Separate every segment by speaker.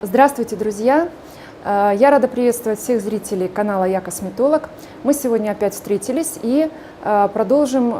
Speaker 1: Здравствуйте, друзья! Я рада приветствовать всех зрителей канала «Я косметолог». Мы сегодня опять встретились и продолжим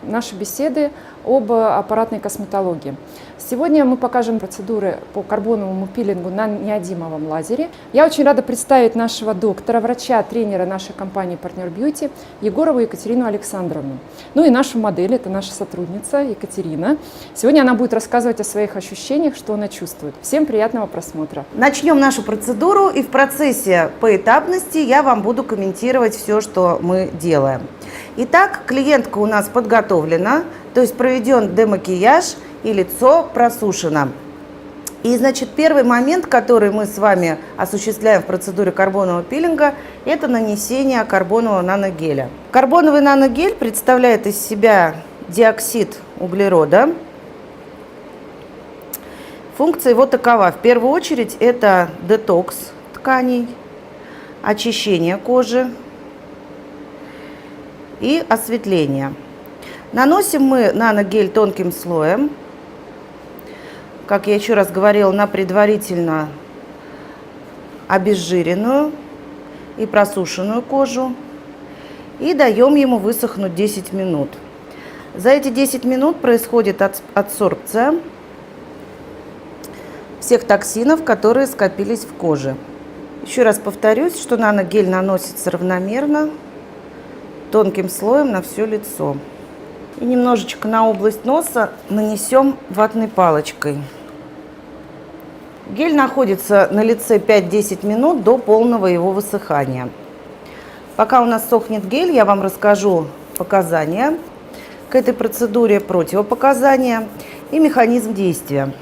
Speaker 1: наши беседы об аппаратной косметологии. Сегодня мы покажем процедуры по карбоновому пилингу на неодимовом лазере. Я очень рада представить нашего доктора, врача, тренера нашей компании «Партнер Бьюти» Егорову Екатерину Александровну. Ну и нашу модель, это наша сотрудница Екатерина. Сегодня она будет рассказывать о своих ощущениях, что она чувствует. Всем приятного просмотра.
Speaker 2: Начнем нашу процедуру, и в процессе поэтапности я вам буду комментировать все, что мы делаем. Итак, клиентка у нас подготовлена, то есть проведен демакияж и лицо просушено. И, значит, первый момент, который мы с вами осуществляем в процедуре карбонового пилинга, это нанесение карбонового наногеля. Карбоновый наногель представляет из себя диоксид углерода. Функция его такова. В первую очередь это детокс тканей, очищение кожи и осветление. Наносим мы наногель тонким слоем, как я еще раз говорила, на предварительно обезжиренную и просушенную кожу, и даем ему высохнуть 10 минут. За эти 10 минут происходит адсорбция всех токсинов, которые скопились в коже. Еще раз повторюсь, что наногель наносится равномерно, тонким слоем на все лицо. И немножечко на область носа нанесем ватной палочкой. Гель находится на лице 5-10 минут до полного его высыхания. Пока у нас сохнет гель, я вам расскажу показания к этой процедуре, противопоказания и механизм действия.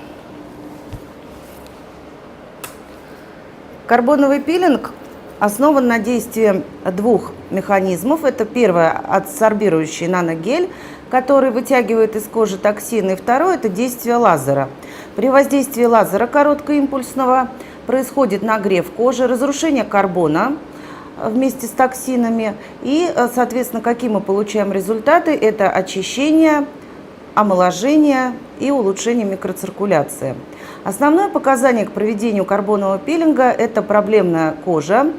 Speaker 2: Карбоновый пилинг основан на действии двух механизмов. Это первое – адсорбирующий наногель, который вытягивает из кожи токсины. И второе – это действие лазера. При воздействии лазера короткоимпульсного происходит нагрев кожи, разрушение карбона вместе с токсинами. И, соответственно, какие мы получаем результаты? Это очищение, омоложение и улучшение микроциркуляции. Основное показание к проведению карбонового пилинга – это проблемная кожа,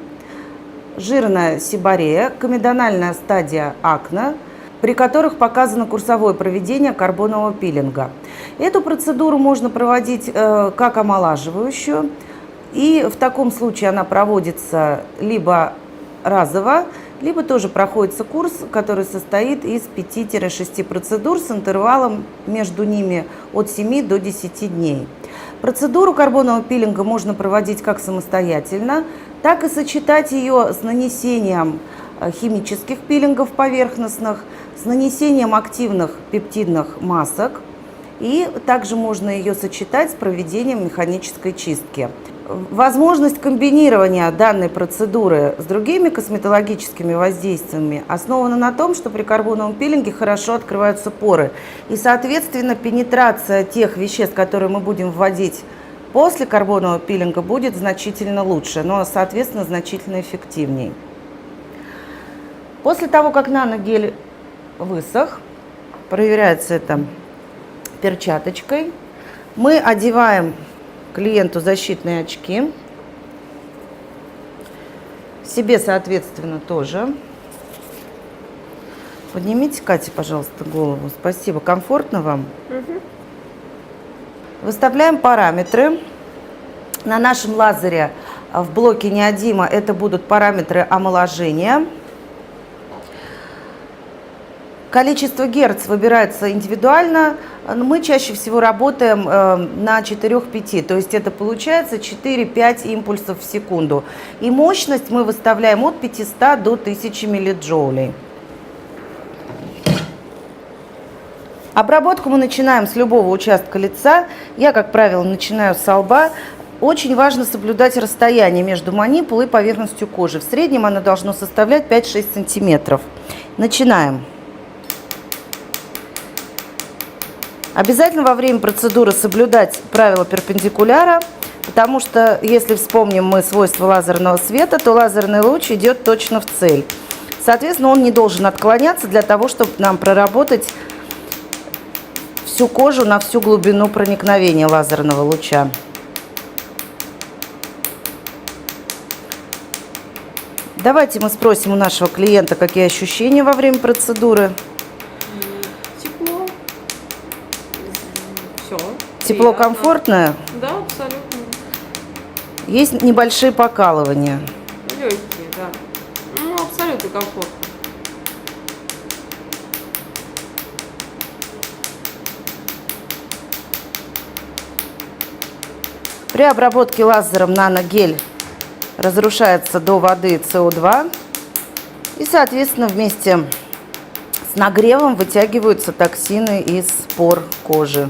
Speaker 2: жирная сиборея, комедональная стадия акне, при которых показано курсовое проведение карбонового пилинга. Эту процедуру можно проводить как омолаживающую, и в таком случае она проводится либо разово, либо тоже проходится курс, который состоит из 5-6 процедур с интервалом между ними от 7 до 10 дней. Процедуру карбонового пилинга можно проводить как самостоятельно, так и сочетать ее с нанесением химических пилингов поверхностных, с нанесением активных пептидных масок, и также можно ее сочетать с проведением механической чистки. Возможность комбинирования данной процедуры с другими косметологическими воздействиями основана на том, что при карбоновом пилинге хорошо открываются поры. И, соответственно, пенетрация тех веществ, которые мы будем вводить после карбонового пилинга, будет значительно лучше, но, соответственно, значительно эффективнее. После того, как наногель высох, проверяется это перчаточкой, мы одеваем клиенту защитные очки, себе, соответственно, тоже. Поднимите, Катя, пожалуйста, голову. Спасибо. Комфортно вам? Угу. Выставляем параметры. На нашем лазере в блоке неодима это будут параметры омоложения. Количество герц выбирается индивидуально. Мы чаще всего работаем на 4-5, то есть это получается 4-5 импульсов в секунду. И мощность мы выставляем от 500 до 1000 миллиджоулей. Обработку мы начинаем с любого участка лица. Я, как правило, начинаю с лба. Очень важно соблюдать расстояние между манипулой и поверхностью кожи. В среднем оно должно составлять 5-6 сантиметров. Начинаем. Обязательно во время процедуры соблюдать правила перпендикуляра, потому что, если вспомним мы свойства лазерного света, то лазерный луч идет точно в цель. Соответственно, он не должен отклоняться для того, чтобы нам проработать всю кожу на всю глубину проникновения лазерного луча. Давайте мы спросим у нашего клиента, какие ощущения во время процедуры.
Speaker 3: Тепло. Все.
Speaker 2: Тепло, комфортное?
Speaker 3: Да, абсолютно.
Speaker 2: Есть небольшие покалывания.
Speaker 3: Легкие, да. Ну, абсолютно комфортно.
Speaker 2: При обработке лазером наногель разрушается до воды СО2. И, соответственно, вместе с нагревом вытягиваются токсины из пор кожи.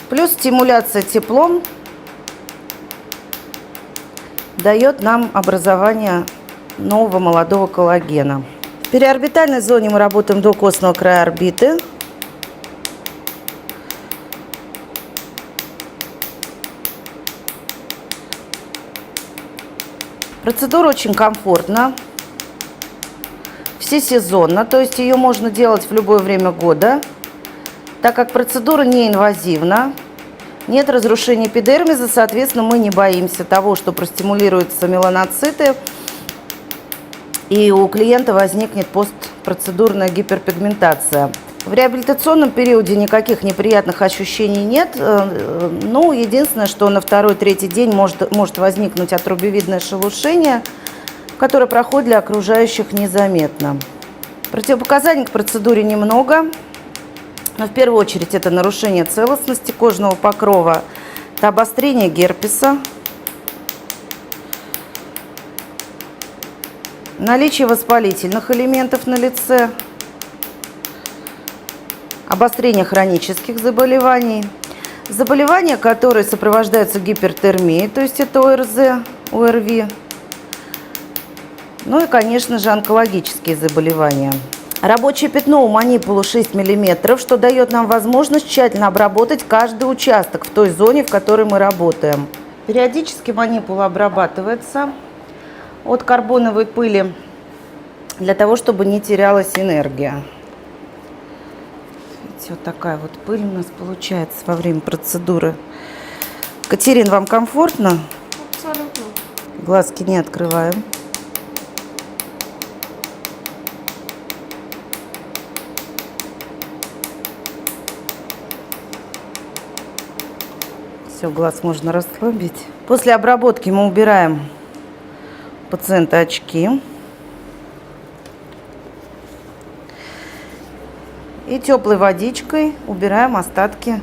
Speaker 2: Плюс стимуляция теплом дает нам образование нового молодого коллагена. В периорбитальной зоне мы работаем до костного края орбиты. Процедура очень комфортна, всесезонна, то есть ее можно делать в любое время года, так как процедура не инвазивна, нет разрушения эпидермиса, соответственно, мы не боимся того, что простимулируются меланоциты, и у клиента возникнет постпроцедурная гиперпигментация. В реабилитационном периоде никаких неприятных ощущений нет. Ну, единственное, что на второй-третий день может возникнуть отрубевидное шелушение, которое проходит для окружающих незаметно. Противопоказаний к процедуре немного. Но в первую очередь это нарушение целостности кожного покрова, это обострение герпеса, наличие воспалительных элементов на лице, обострение хронических заболеваний, заболевания, которые сопровождаются гипертермией, то есть это ОРЗ, ОРВИ, ну и, конечно же, онкологические заболевания. Рабочее пятно у манипулы 6 мм, что дает нам возможность тщательно обработать каждый участок в той зоне, в которой мы работаем. Периодически манипула обрабатывается от карбоновой пыли для того, чтобы не терялась энергия. Вот такая вот пыль у нас получается во время процедуры. Катерин, вам комфортно?
Speaker 3: Абсолютно.
Speaker 2: Глазки не открываем. Все, глаз можно расслабить. После обработки мы убираем у пациента очки. И теплой водичкой убираем остатки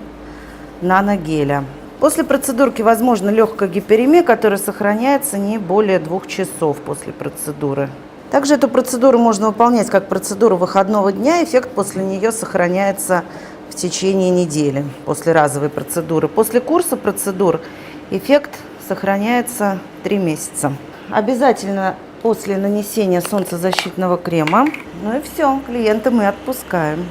Speaker 2: наногеля. После процедурки возможна легкая гиперемия, которая сохраняется не более 2 часов после процедуры. Также эту процедуру можно выполнять как процедуру выходного дня. Эффект после нее сохраняется в течение недели после разовой процедуры. После курса процедур эффект сохраняется 3 месяца. Обязательно после нанесения солнцезащитного крема. Ну и все, клиента мы отпускаем.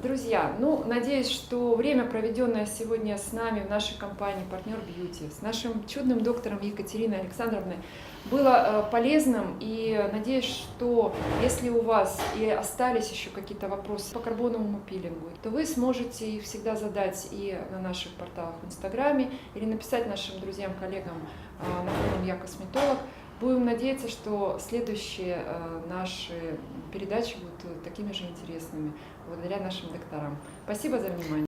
Speaker 1: Друзья, надеюсь, что время, проведенное сегодня с нами в нашей компании «Партнер Бьюти», с нашим чудным доктором Екатериной Александровной, было полезным. И надеюсь, что если у вас и остались еще какие-то вопросы по карбоновому пилингу, то вы сможете их всегда задать и на наших порталах в Инстаграме, или написать нашим друзьям, коллегам на форуме «Я косметолог». Будем надеяться, что следующие наши передачи будут такими же интересными благодаря нашим докторам. Спасибо за внимание.